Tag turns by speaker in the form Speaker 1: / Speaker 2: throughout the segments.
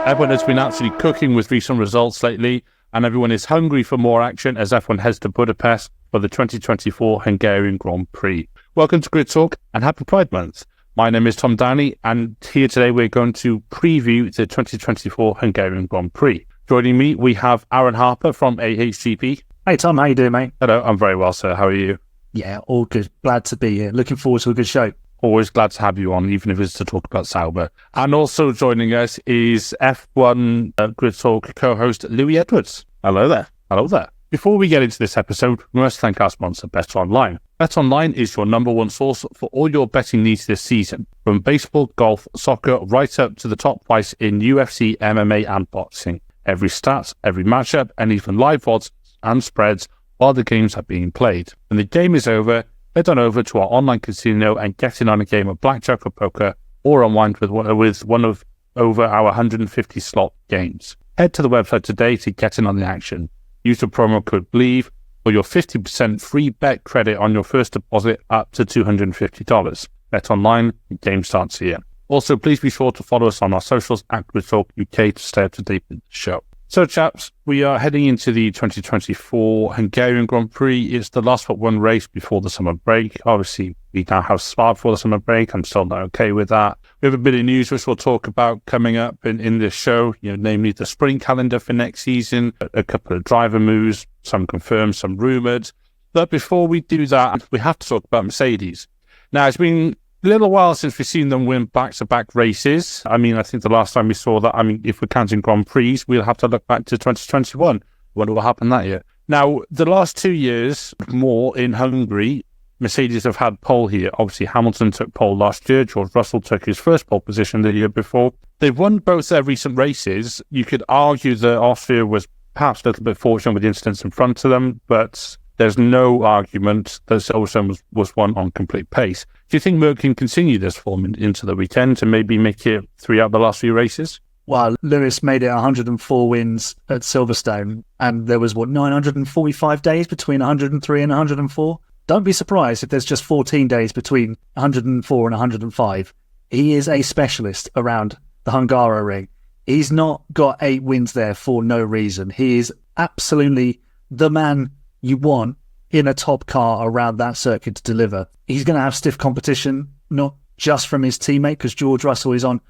Speaker 1: Everyone has been absolutely cooking with recent results lately, and everyone is hungry for more action as F1 heads to Budapest for the 2024 Hungarian Grand Prix. Welcome to Grid Talk and happy Pride Month. My name is Tom Downey, and here today we're going to preview the 2024 Hungarian Grand Prix. Joining me, we have Aaron Harper from AHGP.
Speaker 2: Hey Tom, how you doing, mate?
Speaker 1: Hello, I'm very well, sir. How are you?
Speaker 2: Yeah, all good. Glad to be here. Looking forward to a good show.
Speaker 1: Always glad to have you on, even if it's to talk about Sauber. And also joining us is F1 Grid Talk co-host Louis Edwards.
Speaker 3: Hello there.
Speaker 1: Hello there. Before we get into this episode, we must thank our sponsor, BetOnline. BetOnline is your number one source for all your betting needs this season. From baseball, golf, soccer, right up to the top price in UFC, MMA and boxing. Every stat, every matchup, and even live odds and spreads while the games are being played. When the game is over, head on over to our online casino and get in on a game of blackjack or poker, or unwind with one of over our 150 slot games. Head to the website today to get in on the action. Use the promo code BLEAV for your 50% free bet credit on your first deposit up to $250. Bet online, the game starts here. Also, please be sure to follow us on our socials at Grid Talk UK to stay up to date with the show. So, chaps, we are heading into the 2024 Hungarian Grand Prix. It's the last but one race before the summer break. Obviously, we now have Spa before the summer break. I'm still not okay with that. We have a bit of news which we'll talk about coming up in this show, namely the spring calendar for next season, a couple of driver moves, some confirmed, some rumoured. But before we do that, we have to talk about Mercedes. Now, it's been a little while since we've seen them win back-to-back races. I think the last time we saw that, if we're counting Grand Prix, we'll have to look back to 2021. Wonder what happened that year. Now, the last 2 years, more in Hungary, Mercedes have had pole here. Obviously, Hamilton took pole last year. George Russell took his first pole position the year before. They've won both their recent races. You could argue that Austria was perhaps a little bit fortunate with the incidents in front of them, but there's no argument that Silverstone was won on complete pace. Do you think Merck can continue this form into the weekend and maybe make it 3 out of the last few races?
Speaker 2: Well, Lewis made it 104 wins at Silverstone, and there was, 945 days between 103 and 104? Don't be surprised if there's just 14 days between 104 and 105. He is a specialist around the Hungaroring. He's not got 8 wins there for no reason. He is absolutely the man you want in a top car around that circuit to deliver. He's going to have stiff competition, not just from his teammate, because George Russell is on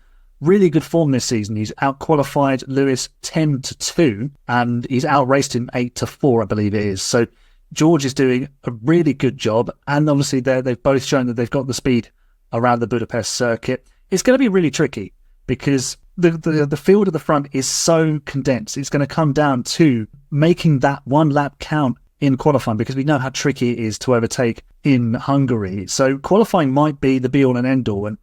Speaker 2: really good form this season. He's out-qualified Lewis 10-2, and he's out-raced him 8-4, I believe it is. So George is doing a really good job, and obviously they've both shown that they've got the speed around the Budapest circuit. It's going to be really tricky because the field at the front is so condensed. It's going to come down to making that one lap count in qualifying, because we know how tricky it is to overtake in Hungary. So qualifying might be the be-all and end-all. And,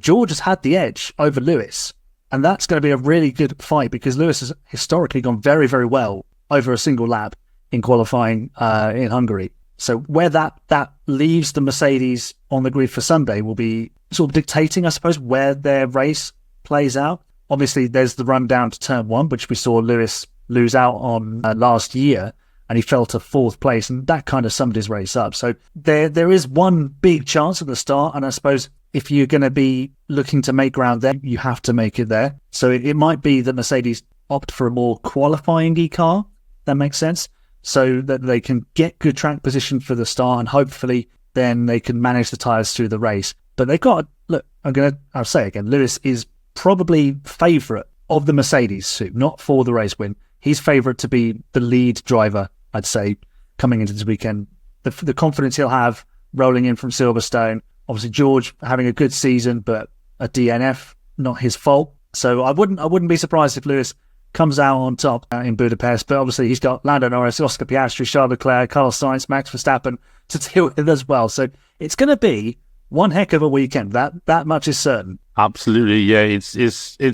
Speaker 2: George has had the edge over Lewis, and that's going to be a really good fight because Lewis has historically gone very, very well over a single lap in qualifying in Hungary. So where that leaves the Mercedes on the grid for Sunday will be sort of dictating, I suppose, where their race plays out. Obviously, there's the run down to turn 1, which we saw Lewis lose out on last year, and he fell to 4th place, and that kind of summed his race up. So there is one big chance at the start, and I suppose if you're going to be looking to make ground there, you have to make it there. So it might be that Mercedes opt for a more qualifying-y car. That makes sense. So that they can get good track position for the start, and hopefully then they can manage the tyres through the race. But they've got, look, I'll say again, Lewis is probably favourite of the Mercedes suit, not for the race win. He's favourite to be the lead driver, I'd say, coming into this weekend. The confidence he'll have rolling in from Silverstone. Obviously, George having a good season, but a DNF, not his fault. So I wouldn't be surprised if Lewis comes out on top in Budapest. But obviously, he's got Lando Norris, Oscar Piastri, Charles Leclerc, Carlos Sainz, Max Verstappen to deal with as well. So it's going to be one heck of a weekend. That much is certain.
Speaker 1: Absolutely, yeah. It's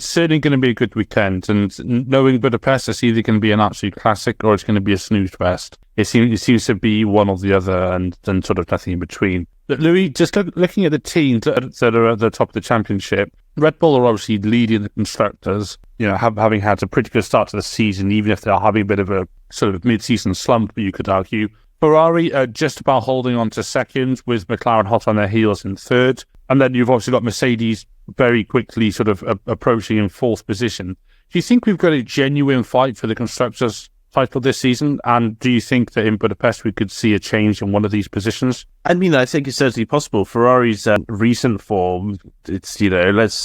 Speaker 1: certainly going to be a good weekend, and knowing Budapest, it's either going to be an absolute classic or it's going to be a snooze fest. It seems to be one or the other, and then sort of nothing in between. But Louis, just looking at the teams that are at the top of the championship, Red Bull are obviously leading the constructors. Having had a pretty good start to the season, even if they're having a bit of a sort of mid-season slump, you could argue. Ferrari are just about holding on to second, with McLaren hot on their heels in third. And then you've obviously got Mercedes very quickly sort of approaching in fourth position. Do you think we've got a genuine fight for the constructors' title this season? And do you think that in Budapest we could see a change in one of these positions?
Speaker 3: I mean, I think it's certainly possible. Ferrari's recent form, it's,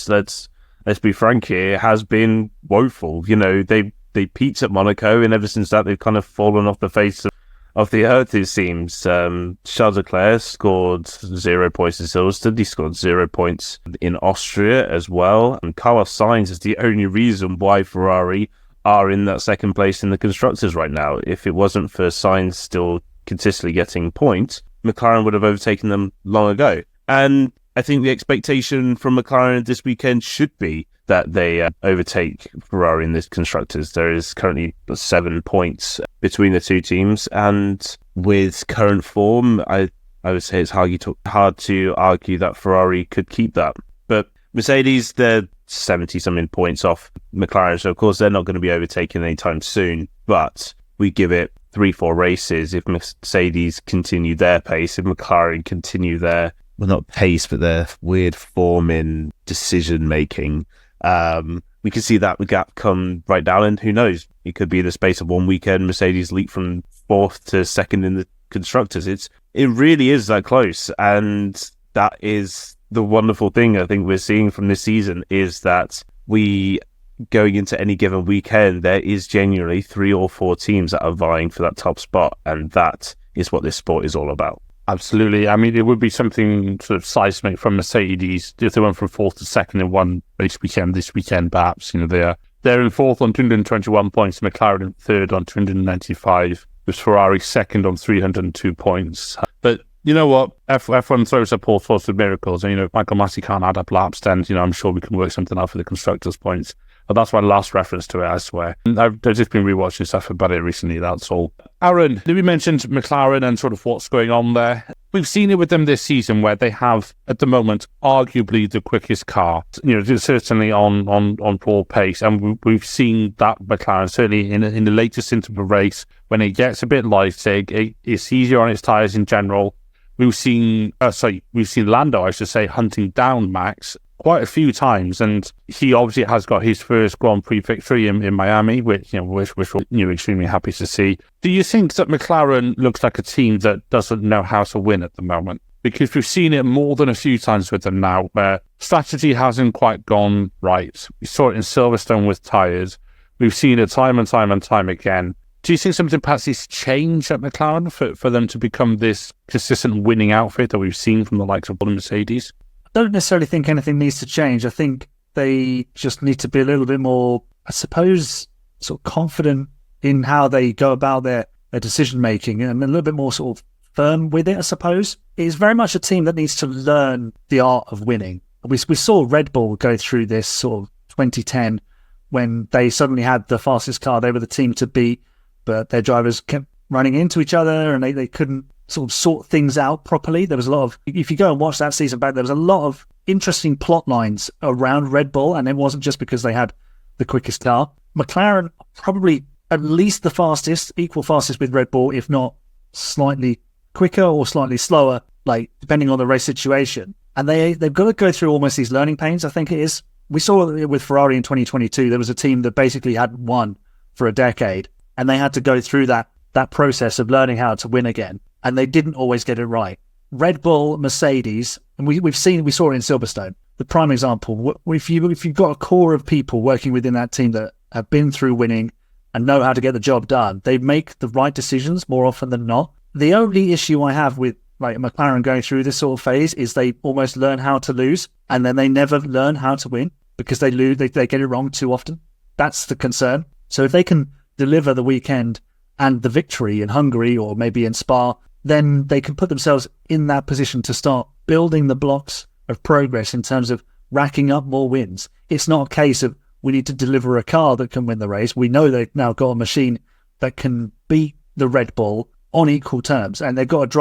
Speaker 3: let's be frank here, has been woeful. They peaked at Monaco, and ever since that they've kind of fallen off the face of the earth, it seems. Charles Leclerc scored 0 points in Silverstone. He scored 0 points in Austria as well. And Carlos Sainz is the only reason why Ferrari are in that second place in the constructors right now. If it wasn't for Sainz still consistently getting points, McLaren would have overtaken them long ago. And I think the expectation from McLaren this weekend should be that they overtake Ferrari in this constructors. There is currently 7 points between the two teams, and with current form, I would say it's hard to argue that Ferrari could keep that. But Mercedes, they're 70-something points off McLaren, so of course they're not going to be overtaken anytime soon, but we give it 3-4 races. If Mercedes continue their pace, if McLaren continue their, well, not pace, but their weird form in decision-making, we can see that gap come right down, and who knows, it could be in the space of one weekend Mercedes leap from fourth to second in the constructors. It really is that close, and that is the wonderful thing I think we're seeing from this season, is that we, going into any given weekend, there is genuinely 3 or 4 teams that are vying for that top spot, and that is what this sport is all about.
Speaker 1: Absolutely. I mean, it would be something sort of seismic from Mercedes if they went from fourth to second in one race weekend this weekend, perhaps. They're in fourth on 221 points, McLaren in third on 295, with Ferrari second on 302 points. But you know what? F1 throws up all sorts of miracles. And, if Michael Massey can't add up laps, then, I'm sure we can work something out for the constructors' points. But that's my last reference to it, I swear. I've just been rewatching stuff about it recently, that's all. Aaron, we mentioned McLaren and sort of what's going on there. We've seen it with them this season, where they have, at the moment, arguably the quickest car, certainly on poor pace. And we've seen that McLaren, certainly in the latest interval race, when it gets a bit lighter, it's easier on its tyres in general. We've seen Lando, I should say, hunting down Max quite a few times, and he obviously has got his first Grand Prix victory in Miami, which we're extremely happy to see. Do you think that McLaren looks like a team that doesn't know how to win at the moment? Because we've seen it more than a few times with them now, where strategy hasn't quite gone right. We saw it in Silverstone with tyres. We've seen it time and time and time again. Do you think something perhaps has changed at McLaren for them to become this consistent winning outfit that we've seen from the likes of Mercedes?
Speaker 2: I don't necessarily think anything needs to change. I think they just need to be a little bit more, I suppose, sort of confident in how they go about their decision making, and a little bit more sort of firm with it, I suppose. It's very much a team that needs to learn the art of winning. We saw Red Bull go through this sort of 2010 when they suddenly had the fastest car. They were the team to beat, but their drivers kept running into each other and they couldn't sort of sort things out properly. There was a lot of, if you go and watch that season back, there was a lot of interesting plot lines around Red Bull, and it wasn't just because they had the quickest car. McLaren probably at least the fastest, equal fastest with Red Bull, if not slightly quicker or slightly slower, like depending on the race situation. And they've got to go through almost these learning pains, I think it is. We saw it with Ferrari in 2022. There was a team that basically hadn't won for a decade, and they had to go through that process of learning how to win again. And they didn't always get it right. Red Bull, Mercedes, and we saw it in Silverstone. The prime example, if you've got a core of people working within that team that have been through winning and know how to get the job done, they make the right decisions more often than not. The only issue I have with McLaren going through this sort of phase is they almost learn how to lose, and then they never learn how to win because they lose. They get it wrong too often. That's the concern. So if they can deliver the weekend and the victory in Hungary or maybe in Spa, then they can put themselves in that position to start building the blocks of progress in terms of racking up more wins. It's not a case of we need to deliver a car that can win the race. We know they've now got a machine that can beat the Red Bull on equal terms, and they've got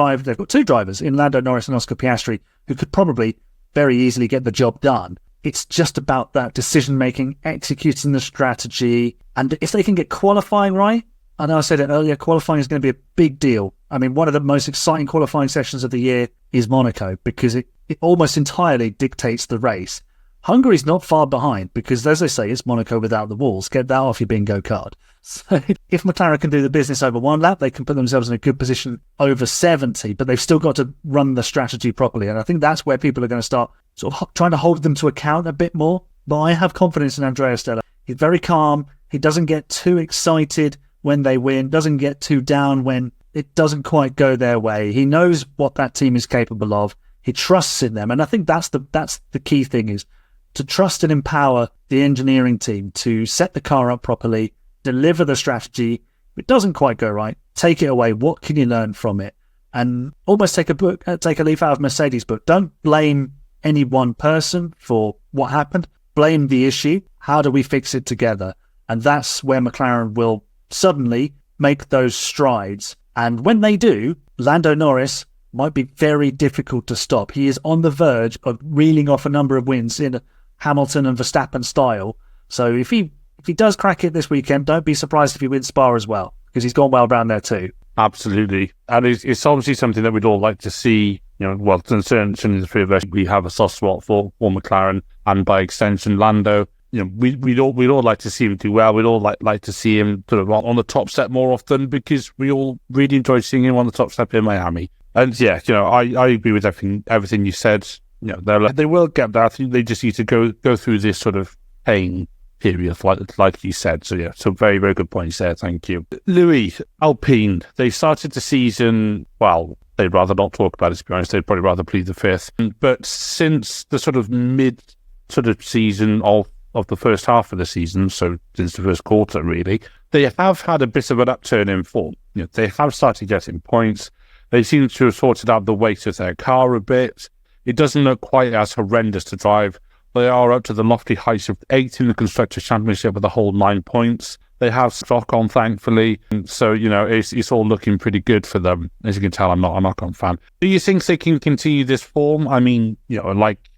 Speaker 2: two drivers in Lando Norris and Oscar Piastri who could probably very easily get the job done. It's just about that decision-making, executing the strategy, and if they can get qualifying right, I know I said it earlier, qualifying is going to be a big deal I mean, one of the most exciting qualifying sessions of the year is Monaco because it almost entirely dictates the race. Hungary's not far behind because, as they say, it's Monaco without the walls. Get that off your bingo card. So if McLaren can do the business over one lap, they can put themselves in a good position over 70, but they've still got to run the strategy properly. And I think that's where people are going to start sort of trying to hold them to account a bit more. But I have confidence in Andrea Stella. He's very calm. He doesn't get too excited when they win, doesn't get too down when it doesn't quite go their way. He knows what that team is capable of. He trusts in them. And I think that's the key thing, is to trust and empower the engineering team to set the car up properly, deliver the strategy. If it doesn't quite go right, take it away. What can you learn from it? And almost take a leaf out of Mercedes' book. Don't blame any one person for what happened. Blame the issue. How do we fix it together? And that's where McLaren will suddenly make those strides. And when they do, Lando Norris might be very difficult to stop. He is on the verge of reeling off a number of wins in Hamilton and Verstappen style. So if he does crack it this weekend, don't be surprised if he wins Spa as well, because he's gone well around there too.
Speaker 1: Absolutely. And it's obviously something that we'd all like to see. Well, certainly the three of us, we have a soft spot for McLaren, and by extension, Lando. We'd all like to see him do well. We'd all like to see him sort of on the top step more often, because we all really enjoyed seeing him on the top step in Miami. And yeah, I agree with everything you said. They will get there. I think they just need to go through this sort of pain period, like you said. So yeah, so very, very good points there. Thank you. Louis, Alpine, they started the season, well, they'd rather not talk about it, to be honest. They'd probably rather plead the fifth. But since the sort of mid sort of season of the first half of the season, so since the first quarter really, they have had a bit of an upturn in form. They have started getting points. They seem to have sorted out the weight of their car a bit. It doesn't look quite as horrendous to drive. They are up to the lofty heights of 8th in the Constructors' Championship with a whole 9 points. They have stock on, thankfully. So, it's all looking pretty good for them. As you can tell, I'm not an Ocon fan. Do you think they can continue this form? I mean,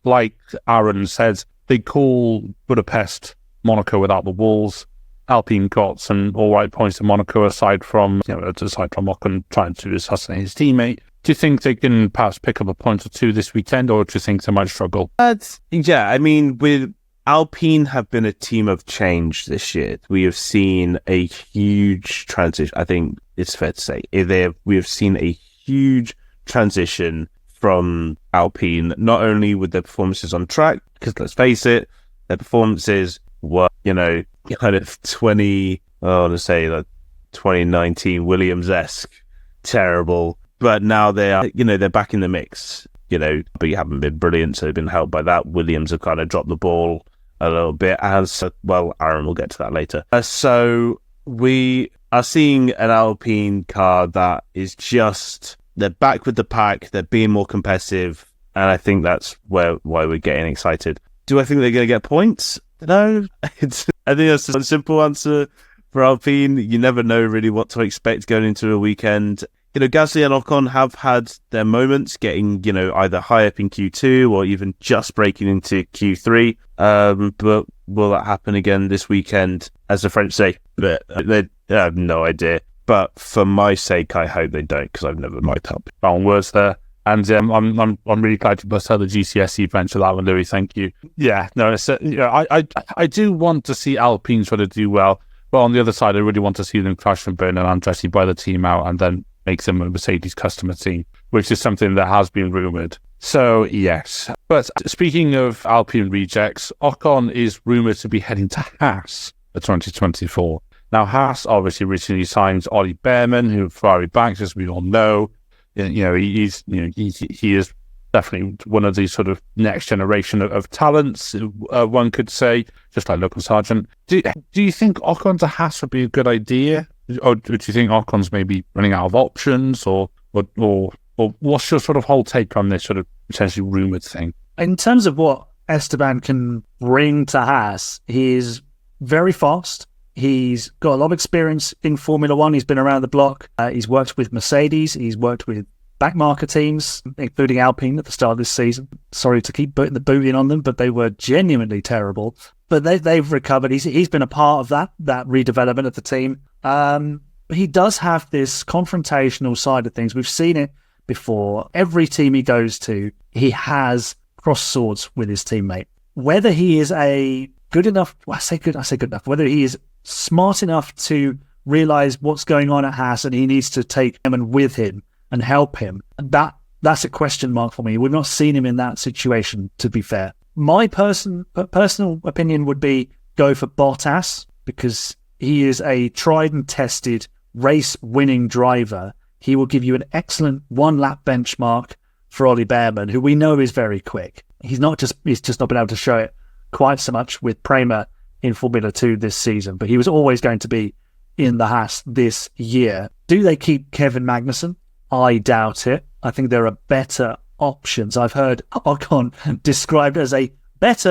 Speaker 1: like Aaron said, they call Budapest Monaco without the walls. Alpine got some all right points to Monaco, aside from Ocon trying to assassinate his teammate. Do you think they can perhaps pick up a point or two this weekend, or do you think they might struggle?
Speaker 3: Yeah, I mean, with Alpine have been a team of change this year. We have seen a huge transition. I think it's fair to say we have seen a huge transition from Alpine, not only with their performances on track, because let's face it, their performances were, kind of 2019 Williams-esque, terrible. But now they are, they're back in the mix, but you haven't been brilliant, so they've been helped by that. Williams have kind of dropped the ball a little bit, as well, Aaron will get to that later. So we are seeing an Alpine car that is just, they're back with the pack, they're being more competitive, and I think that's why we're getting excited. Do I think they're going to get points? No. I think that's a simple answer for Alpine. You never know really what to expect going into a weekend. Gasly and Ocon have had their moments getting, either high up in Q2 or even just breaking into Q3. But will that happen again this weekend, as the French say? But they have no idea. But for my sake, I hope they don't, because I've never liked Alpine.
Speaker 1: Wrong words there. And I'm really glad you bust out the GCSE bench for that one, Louis. Thank you. Yeah, no, it's, I do want to see Alpine sort of do well. But on the other side, I really want to see them crash and burn and Andretti buy the team out and then make them a Mercedes customer team, which is something that has been rumoured. So, yes. But speaking of Alpine rejects, Ocon is rumoured to be heading to Haas for 2024. Now, Haas obviously recently signed Ollie Behrman, who Ferrari backed, as we all know. He is definitely one of these sort of next generation of talents, one could say, just like Logan Sargent. Do you think Ocon to Haas would be a good idea? Or do you think Ocon's maybe running out of options, or what's your sort of whole take on this sort of potentially rumoured thing?
Speaker 2: In terms of what Esteban can bring to Haas, he's very fast. He's got a lot of experience in Formula One. He's been around the block. He's worked with Mercedes. He's worked with backmarker teams, including Alpine at the start of this season. Sorry to keep putting the boot in on them, but they were genuinely terrible. But they've recovered. He's been a part of that redevelopment of the team. he does have this confrontational side of things. We've seen it before. Every team he goes to, he has cross swords with his teammate. Whether he is a good enough, I say good enough, whether he is smart enough to realize what's going on at Haas and he needs to take him with him and help him, that's a question mark for me. We've not seen him in that situation, to be fair. My personal opinion would be go for Bottas, because he is a tried and tested race-winning driver. He will give you an excellent one-lap benchmark for Ollie Behrman, who we know is very quick. He's just not been able to show it quite so much with Prema in Formula 2 this season, but he was always going to be in the Haas this year. Do they keep Kevin Magnussen? I doubt it. I think there are better options. I've heard Ocon described as a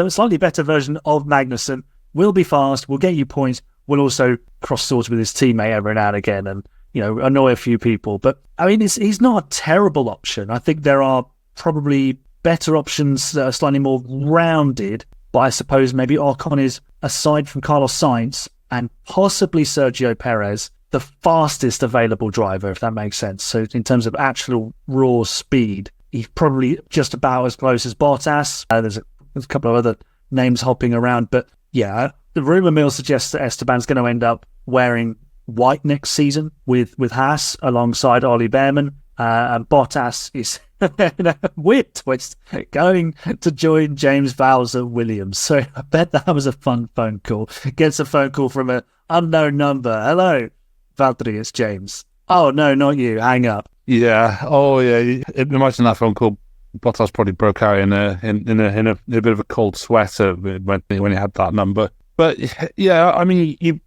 Speaker 2: slightly better version of Magnussen. Will be fast, will get you points, will also cross swords with his teammate every now and again and, annoy a few people. But, I mean, he's not a terrible option. I think there are probably better options that are slightly more rounded, but I suppose maybe Ocon is, aside from Carlos Sainz and possibly Sergio Perez, the fastest available driver, if that makes sense. So in terms of actual raw speed, he's probably just about as close as Bottas. There's a couple of other names hopping around, but yeah, the rumour mill suggests that Esteban's going to end up wearing white next season with Haas alongside Ollie Behrman, and Bottas is weird twist going to join James Vowles at Williams. So I bet that was a fun phone call. Gets a phone call from an unknown number. Hello, Valtteri, it's James. Oh no, not you. Hang up.
Speaker 1: Yeah. Oh yeah. Imagine that phone call. Bottas probably broke out in a bit of a cold sweat when he had that number. But yeah, I mean, you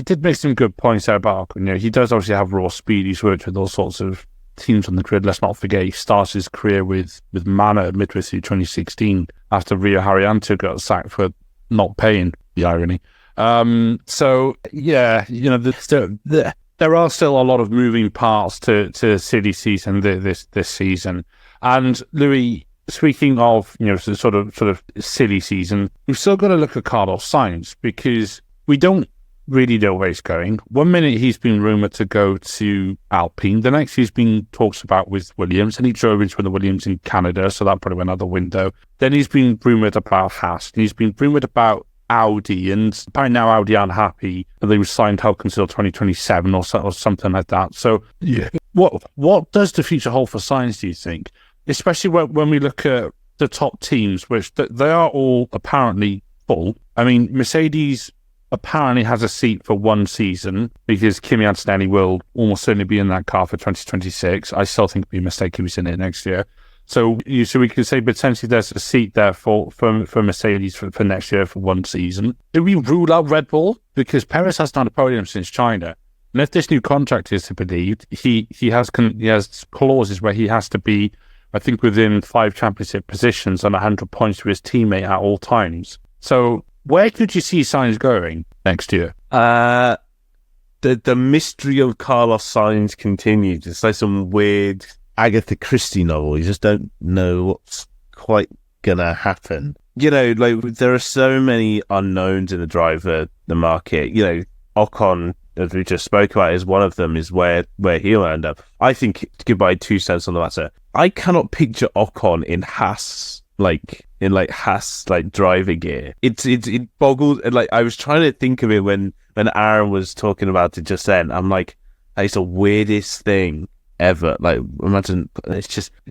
Speaker 1: did make some good points there about Ocon. He does obviously have raw speed. He's worked with all sorts of teams on the grid. Let's not forget he started his career with Manor midway through 2016 after Rio Haryanto got sacked for not paying. The irony. So yeah, there are still a lot of moving parts to silly season this season. And Louis, speaking of sort of silly season, we've still got to look at Carlos Sainz, because we don't really know where he's going. 1 minute he's been rumoured to go to Alpine, the next he's been talked about with Williams, and he drove into the Williams in Canada, so that probably went out the window. Then he's been rumoured about Haas, and he's been rumoured about Audi, and by now Audi aren't happy that they were signed Hulk until 2027 or something like that. So yeah, what does the future hold for Sainz, do you think? Especially when we look at the top teams, which they are all apparently full. I mean, Mercedes apparently has a seat for one season, because Kimi Antonelli will almost certainly be in that car for 2026. I still think it'd be a mistake if he's in it next year. So we can say potentially there's a seat there for Mercedes for next year for one season. Do we rule out Red Bull? Because Perez hasn't had a podium since China. And if this new contract is to be believed, he has clauses where he has to be, I think, within 5 championship positions and 100 points to his teammate at all times. So where could you see Sainz going next year?
Speaker 3: The mystery of Carlos Sainz continues. It's like some weird Agatha Christie novel. You just don't know what's quite gonna happen. There are so many unknowns in the market. Ocon, as we just spoke about, is one of them, is where he'll end up. I think, to give my 2 cents on the matter, I cannot picture Ocon in Haas, Haas driving gear. It boggles. I was trying to think of it when Aaron was talking about it just then. I'm like, it's the weirdest thing ever. Imagine,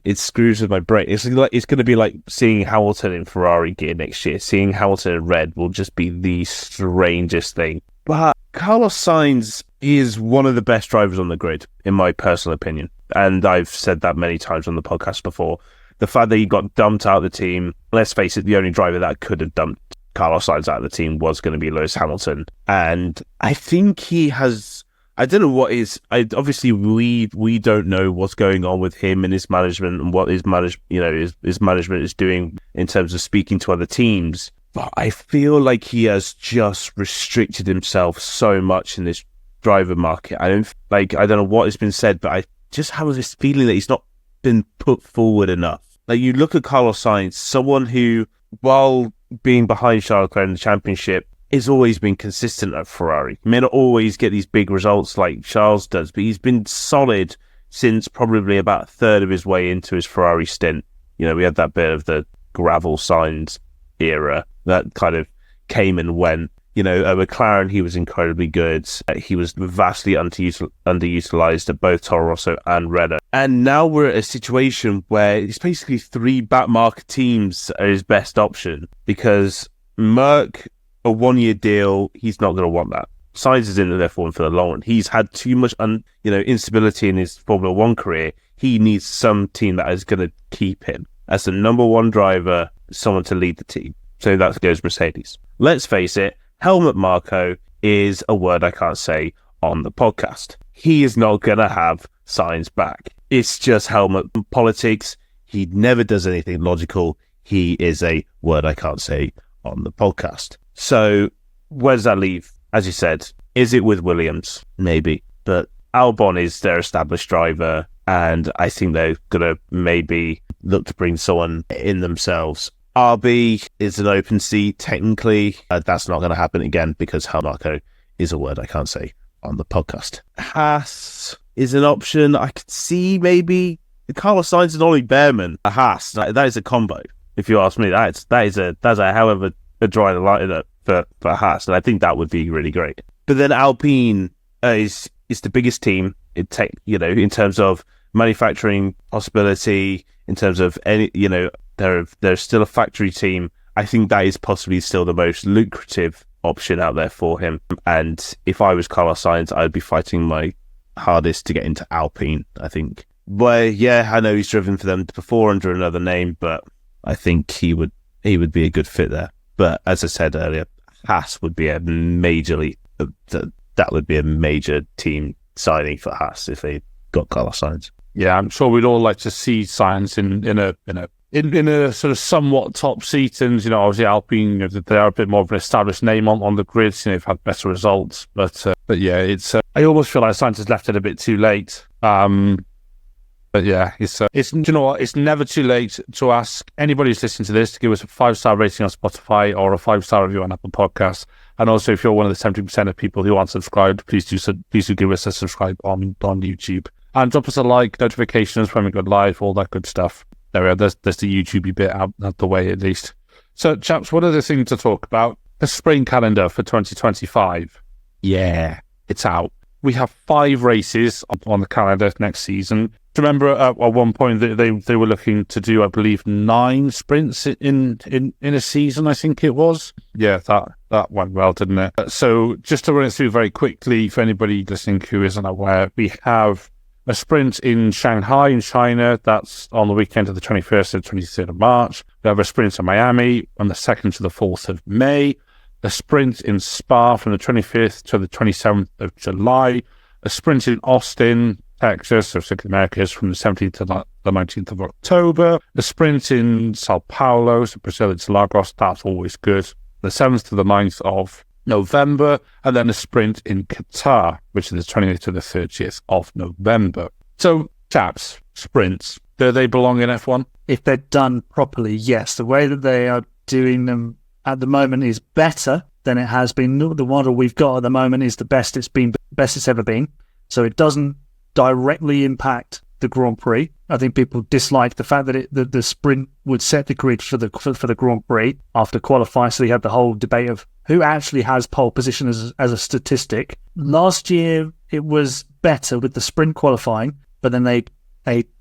Speaker 3: it screws with my brain. It's going to be like seeing Hamilton in Ferrari gear next year. Seeing Hamilton in red will just be the strangest thing. But Carlos Sainz is one of the best drivers on the grid, in my personal opinion. And I've said that many times on the podcast before. The fact that he got dumped out of the team, let's face it, the only driver that could have dumped Carlos Sainz out of the team was going to be Lewis Hamilton. And I think he has, I don't know what is, obviously we don't know what's going on with him and his management and what his management is doing in terms of speaking to other teams. But I feel like he has just restricted himself so much in this driver market. I don't know what has been said, but I just have this feeling that he's not been put forward enough. You look at Carlos Sainz, someone who, while being behind Charles Leclerc in the championship, has always been consistent at Ferrari. He may not always get these big results like Charles does, but he's been solid since probably about a third of his way into his Ferrari stint. We had that bit of the gravel Sainz era that kind of came and went. At McLaren, he was incredibly good. He was vastly underutilized at both Toro Rosso and Renault. And now we're at a situation where it's basically 3 backmarker teams are his best option, because Merck, a 1-year deal, he's not going to want that. Sainz is in the F1 for the long run. He's had too much instability in his Formula 1 career. He needs some team that is going to keep him as the number 1 driver, someone to lead the team. So that goes Mercedes. Let's face it, Helmut Marko is a word I can't say on the podcast. He is not going to have Sainz back. It's just Helmut politics. He never does anything logical. He is a word I can't say on the podcast. So where does that leave? As you said, is it with Williams? Maybe. But Albon is their established driver, and I think they're going to maybe look to bring someone in themselves. RB is an open seat, technically. That's not going to happen again, because Marko is a word I can't say on the podcast. Haas is an option. I could see maybe Carlos Sainz and Ollie Behrman. A Haas, that is a combo. If you ask me, that's a hell of a dry lineup for Haas, and I think that would be really great. But then Alpine is the biggest team in tech, in terms of manufacturing possibility, in terms of any, they're still a factory team. I think that is possibly still the most lucrative option out there for him. And if I was Carlos Sainz, I'd be fighting my hardest to get into Alpine, I think. Well, yeah, I know he's driven for them before under another name, but I think he would be a good fit there. But as I said earlier, Haas would be that would be a major team signing for Haas if they got Carlos Sainz.
Speaker 1: Yeah, I'm sure we'd all like to see Sainz in a sort of somewhat top seat, and obviously Alpine, they are a bit more of an established name on the grid. They've had better results, but yeah, it's I almost feel like Sainz has left it a bit too late. But yeah, it's it's never too late to ask anybody who's listening to this to give us a 5-star rating on Spotify or a 5-star review on Apple Podcasts. And also, if you're one of the 70% of people who aren't subscribed, please do give us a subscribe on YouTube. And drop us a like, notifications when we go live, all that good stuff. There we are. There's the YouTube bit out the way, at least. So, chaps, what are the things to talk about? The spring calendar for 2025. Yeah, it's out. We have 5 races on the calendar next season. Do you remember at one point they were looking to do, I believe, 9 sprints in a season, I think it was? Yeah, that went well, didn't it? So just to run it through very quickly, for anybody listening who isn't aware, we have a sprint in Shanghai in China. That's on the weekend of the 21st and 23rd of March. We have a sprint in Miami on the 2nd to the 4th of May. A sprint in Spa from the 25th to the 27th of July. A sprint in Austin, Texas, so Central Americas, from the 17th to the 19th of October. A sprint in Sao Paulo, so Brazil, it's Lagos. That's always good. The 7th to the 9th of November, and then a sprint in Qatar, which is the 28th to the 30th of November. So, chaps, sprints, do they belong in F1?
Speaker 2: If they're done properly, yes. The way that they are doing them at the moment is better than it has been. The model we've got at the moment is the best it's ever been. So it doesn't directly impact the Grand Prix. I think people dislike the fact that the sprint would set the grid for the Grand Prix after qualifying. So you have the whole debate of who actually has pole position as a statistic. Last year it was better with the sprint qualifying, but then they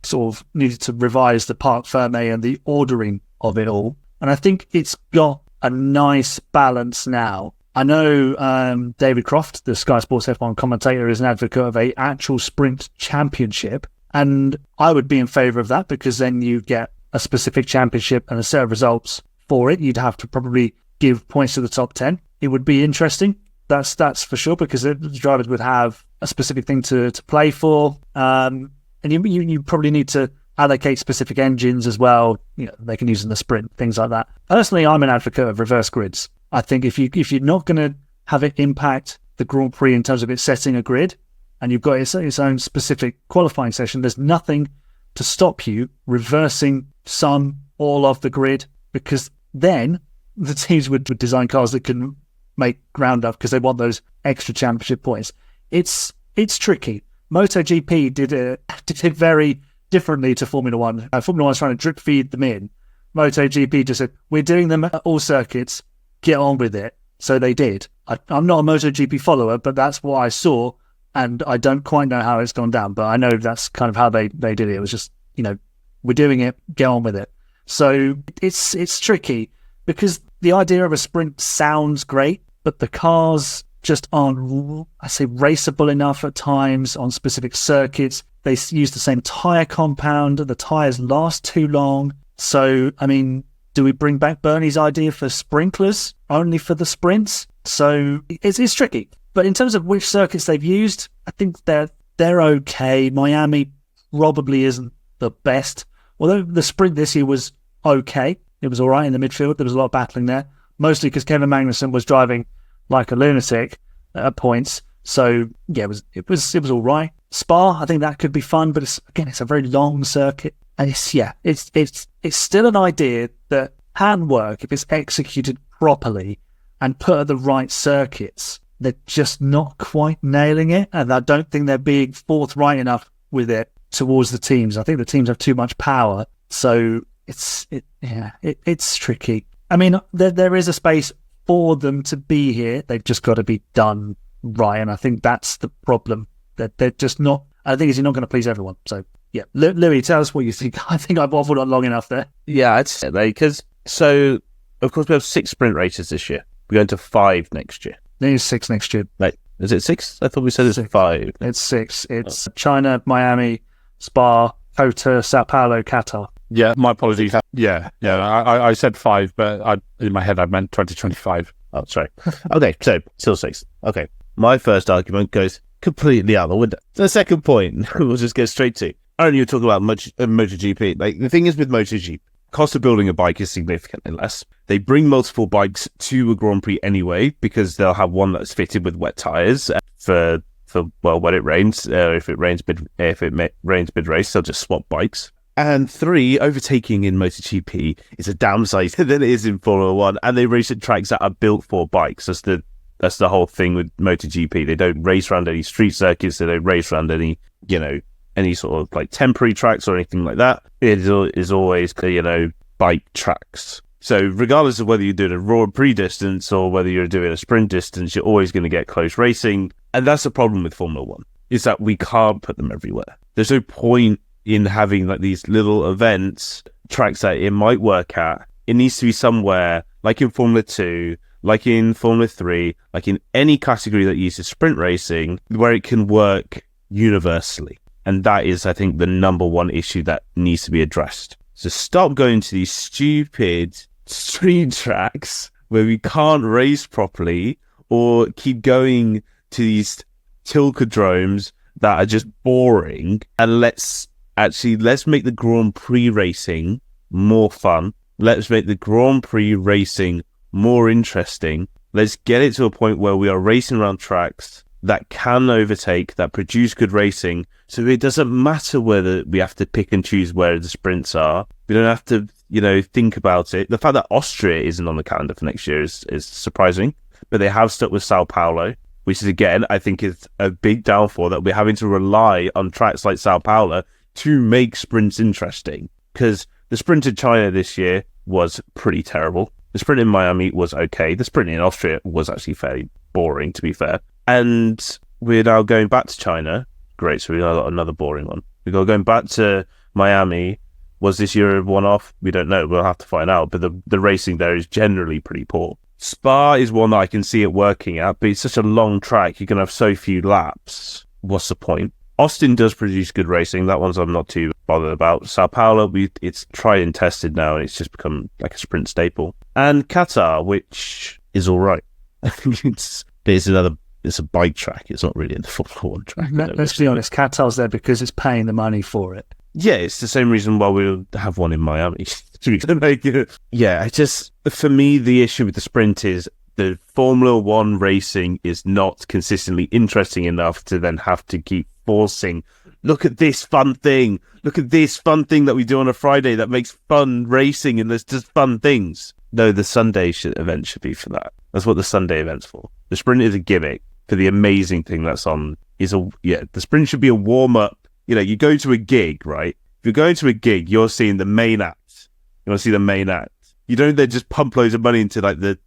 Speaker 2: sort of needed to revise the parc ferme and the ordering of it all. And I think it's got a nice balance now. I know David Croft, the Sky Sports F1 commentator, is an advocate of a actual sprint championship. And I would be in favour of that, because then you get a specific championship and a set of results for it. You'd have to probably give points to the top 10. It would be interesting. That's for sure, because the drivers would have a specific thing to play for. And you probably need to allocate specific engines as well. They can use in the sprint, things like that. Personally, I'm an advocate of reverse grids. I think if you're not going to have it impact the Grand Prix in terms of it setting a grid, and you've got its own specific qualifying session, there's nothing to stop you reversing all of the grid, because then the teams would design cars that can make ground up because they want those extra championship points. It's tricky. MotoGP did it very differently to Formula One. Formula One is trying to drip feed them in. MotoGP just said, we're doing them at all circuits, get on with it. So they did. I'm not a MotoGP follower, but that's what I saw, and I don't quite know how it's gone down, but I know that's kind of how they did it. It was just, we're doing it, get on with it. So it's tricky because the idea of a sprint sounds great, but the cars just aren't, I say, raceable enough at times on specific circuits. They use the same tyre compound. The tyres last too long. So, I mean, do we bring back Bernie's idea for sprinklers only for the sprints? So it's tricky. But in terms of which circuits they've used, I think they're okay. Miami probably isn't the best. Although the sprint this year was okay. It was all right in the midfield. There was a lot of battling there. Mostly because Kevin Magnussen was driving like a lunatic at points. So, yeah, it was all right. Spa, I think that could be fun. But it's a very long circuit. And it's still an idea that can work if it's executed properly and put at the right circuits. They're just not quite nailing it, and I don't think they're being forthright enough with it towards the teams. I think the teams have too much power, so it's tricky. I mean, there is a space for them to be here. They've just got to be done right, and I think that's the problem. That they're just not. I think you're not going to please everyone. So. Yeah, Louis, tell us what you think. I think I've waffled on long enough there.
Speaker 3: Yeah, I'd say because of course we have 6 sprint races this year. We're going to 5 next year.
Speaker 2: There's 6 next year.
Speaker 3: Wait, is it 6? I thought we said it's 5.
Speaker 2: It's 6. It's China, Miami, Spa, Kota, Sao Paulo, Qatar.
Speaker 1: Yeah, my apologies. Yeah. I said 5, but in my head I meant 2025.
Speaker 3: Oh, sorry. Okay, so still 6. Okay, my first argument goes completely out the window. The second point, we'll just go straight to. Only you're talking about MotoGP. Like, the thing is with MotoGP, cost of building a bike is significantly less. They bring multiple bikes to a Grand Prix anyway because they'll have one that's fitted with wet tyres for when it rains. If it rains mid race, they'll just swap bikes. And 3, overtaking in MotoGP is a downside than it is in Formula One, and they race at tracks that are built for bikes. That's the whole thing with MotoGP. They don't race around any street circuits. They don't race around any sort of like temporary tracks or anything like that. It is always, bike tracks. So regardless of whether you're doing a Grand Prix distance or whether you're doing a sprint distance, you're always going to get close racing. And that's the problem with Formula One, is that we can't put them everywhere. There's no point in having like these little events, tracks that it might work at. It needs to be somewhere like in Formula 2, like in Formula 3, like in any category that uses sprint racing, where it can work universally. And that is, I think, the number one issue that needs to be addressed. So stop going to these stupid street tracks where we can't race properly, or keep going to these tilkodromes that are just boring. And let's make the Grand Prix racing more fun. Let's make the Grand Prix racing more interesting. Let's get it to a point where we are racing around tracks that can overtake, that produce good racing, so it doesn't matter whether we have to pick and choose where the sprints are. We don't have to, think about it. The fact that Austria isn't on the calendar for next year is surprising, but they have stuck with Sao Paulo, which is, again, I think is a big downfall, that we're having to rely on tracks like Sao Paulo to make sprints interesting, because the sprint in China this year was pretty terrible. The sprint in Miami was okay. The sprint in Austria was actually fairly boring, to be fair. And we're now going back to China. Great, so we got another boring one. We got going back to Miami. Was this year a one-off? We don't know. We'll have to find out. But the racing there is generally pretty poor. Spa is one that I can see it working at, but it's such a long track. You're going to have so few laps. What's the point? Austin does produce good racing. That one's I'm not too bothered about. Sao Paulo, it's tried and tested now, and it's just become like a sprint staple. And Qatar, which is all right. It's a bike track. It's not really a Formula One track.
Speaker 2: Let's be honest. Qatar's there because it's paying the money for it.
Speaker 3: Yeah, it's the same reason why we'll have one in Miami. For me, the issue with the sprint is the Formula One racing is not consistently interesting enough to then have to keep forcing. Look at this fun thing. Look at this fun thing that we do on a Friday that makes fun racing, and there's just fun things. No, the Sunday event should be for that. That's what the Sunday event's for. The sprint is a gimmick for the amazing thing that's on. The sprint should be a warm-up. You go to a gig, right? If you're going to a gig, you're seeing the main act. You want to see the main act. You don't then just pump loads of money into like the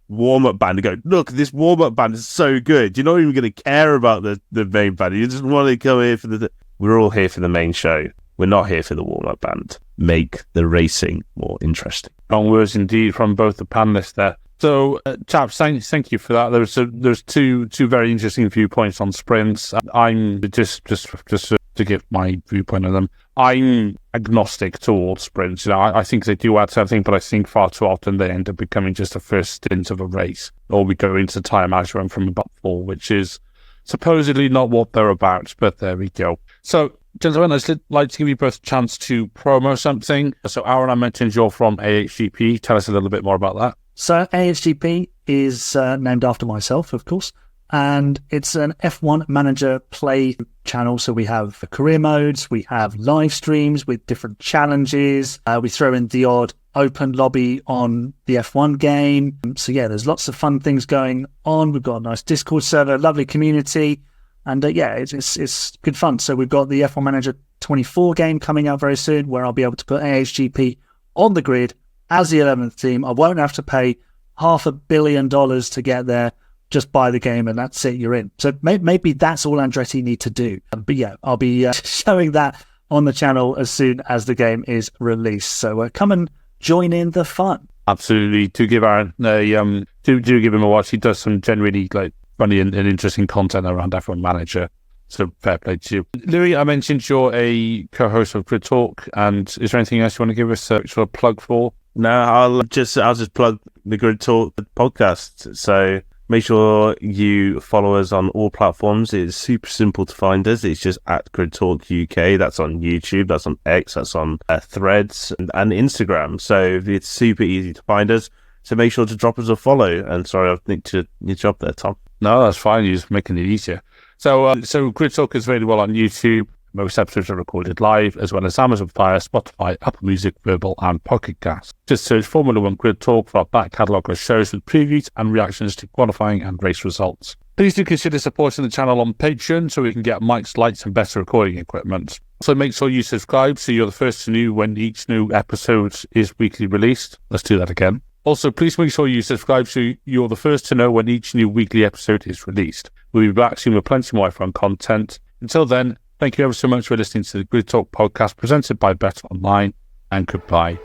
Speaker 3: warm-up band and go, look, this warm-up band is so good. You're not even going to care about the main band. You just want to come here for we're all here for the main show. We're not here for the warm-up band. Make the racing more interesting.
Speaker 1: Strong words indeed from both the panelists there. So, chaps, thank you for that. There's two very interesting viewpoints on sprints. I'm just to give my viewpoint on them. I'm agnostic towards sprints. I think they do add something, but I think far too often they end up becoming just the first stint of a race, or we go into time management from about 4, which is supposedly not what they're about. But there we go. So, gentlemen, I'd like to give you both a chance to promo something. So, Aaron, I mentioned you're from AHGP. Tell us a little bit more about that.
Speaker 2: So AHGP is named after myself, of course, and it's an F1 manager play channel. So we have career modes, we have live streams with different challenges. We throw in the odd open lobby on the F1 game. So yeah, there's lots of fun things going on. We've got a nice Discord server, lovely community, and it's good fun. So we've got the F1 Manager 24 game coming out very soon, where I'll be able to put AHGP on the grid as the 11th team. I won't have to pay $500 million to get there. Just buy the game and that's it, you're in. So maybe that's all Andretti need to do. But yeah, I'll be showing that on the channel as soon as the game is released. So come and join in the fun.
Speaker 1: Absolutely. Do give Aaron do give him a watch. He does some generally funny and interesting content around F1 Manager. So fair play to you. Louis, I mentioned you're a co-host of Grid Talk, and is there anything else you want to give us a sort of plug for?
Speaker 3: No, I'll just plug the Grid Talk podcast. So make sure you follow us on all platforms. It's super simple to find us. It's just at Grid Talk UK. That's on YouTube. That's on X. That's on Threads and Instagram. So it's super easy to find us. So make sure to drop us a follow. And sorry, I've nicked your job there, Tom.
Speaker 1: No, that's fine. You're just making it easier. So Grid Talk is available on YouTube. Most episodes are recorded live, as well as Amazon Fire, Spotify, Apple Music, Verbal, and Pocket Cast. Just search Formula One Grid Talk for our back catalogue of shows with previews and reactions to qualifying and race results. Please do consider supporting the channel on Patreon so we can get mics, lights, and better recording equipment. So make sure you subscribe so you're the first to know when each new episode is weekly released. Let's do that again. Also, please make sure you subscribe so you're the first to know when each new weekly episode is released. We'll be back soon with plenty more F1 content. Until then, thank you ever so much for listening to the Grid Talk podcast presented by Bet Online, and goodbye.